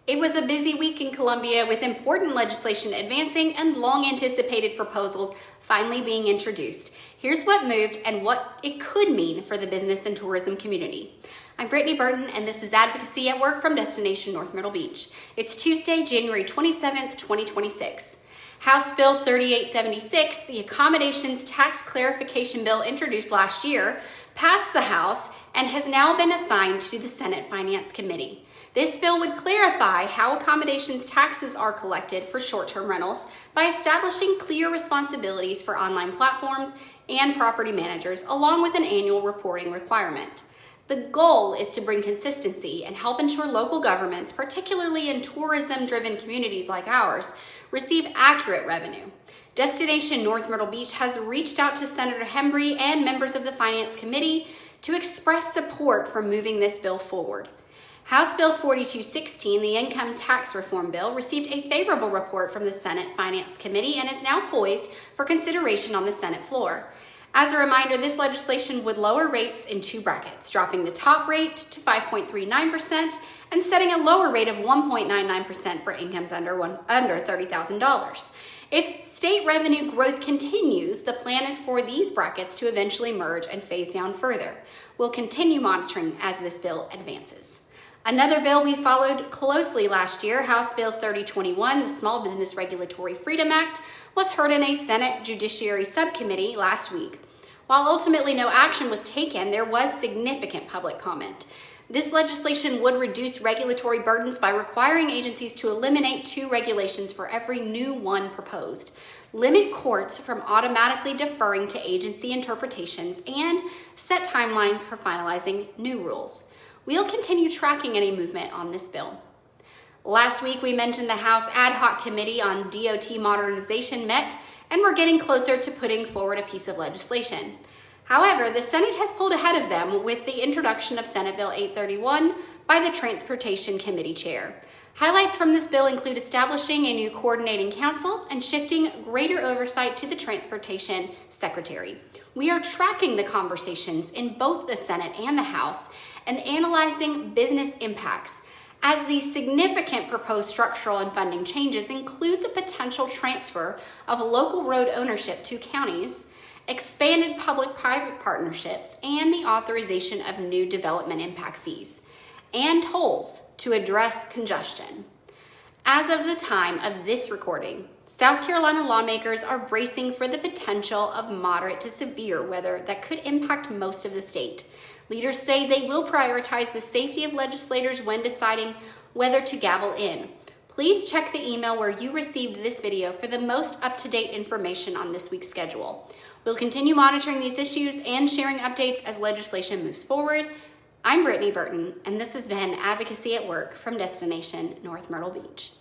It was a busy week in Columbia with important legislation advancing and long-anticipated proposals finally being introduced. Here's what moved and what it could mean for the business and tourism community. I'm Brittany Burton, and this is Advocacy at Work from Destination North Myrtle Beach. It's Tuesday, January 27th, 2026. House Bill 3876, the Accommodations Tax Clarification Bill introduced last year, passed the House and has now been assigned to the Senate Finance Committee. This bill would clarify how accommodations taxes are collected for short-term rentals by establishing clear responsibilities for online platforms and property managers, along with an annual reporting requirement. The goal is to bring consistency and help ensure local governments, particularly in tourism-driven communities like ours, receive accurate revenue. Destination North Myrtle Beach has reached out to Senator Hembry and members of the Finance Committee to express support for moving this bill forward. House Bill 4216, the Income Tax Reform Bill, received a favorable report from the Senate Finance Committee and is now poised for consideration on the Senate floor. As a reminder, this legislation would lower rates in two brackets, dropping the top rate to 5.39% and setting a lower rate of 1.99% for incomes under $30,000. If state revenue growth continues, the plan is for these brackets to eventually merge and phase down further. We'll continue monitoring as this bill advances. Another bill we followed closely last year, House Bill 3021, the Small Business Regulatory Freedom Act, was heard in a Senate Judiciary Subcommittee last week. While ultimately no action was taken, there was significant public comment. This legislation would reduce regulatory burdens by requiring agencies to eliminate 2 regulations for every new one proposed, limit courts from automatically deferring to agency interpretations, and set timelines for finalizing new rules. We'll continue tracking any movement on this bill. Last week, we mentioned the House Ad Hoc Committee on DOT Modernization met, and we're getting closer to putting forward a piece of legislation. However, the Senate has pulled ahead of them with the introduction of Senate Bill 831 by the Transportation Committee Chair. Highlights from this bill include establishing a new coordinating council and shifting greater oversight to the Transportation Secretary. We are tracking the conversations in both the Senate and the House and analyzing business impacts, as these significant proposed structural and funding changes include the potential transfer of local road ownership to counties, expanded public-private partnerships, and the authorization of new development impact fees and tolls to address congestion. As of the time of this recording, South Carolina lawmakers are bracing for the potential of moderate to severe weather that could impact most of the state. Leaders say they will prioritize the safety of legislators when deciding whether to gavel in. Please check the email where you received this video for the most up-to-date information on this week's schedule. We'll continue monitoring these issues and sharing updates as legislation moves forward. I'm Brittany Burton, and this has been Advocacy at Work from Destination North Myrtle Beach.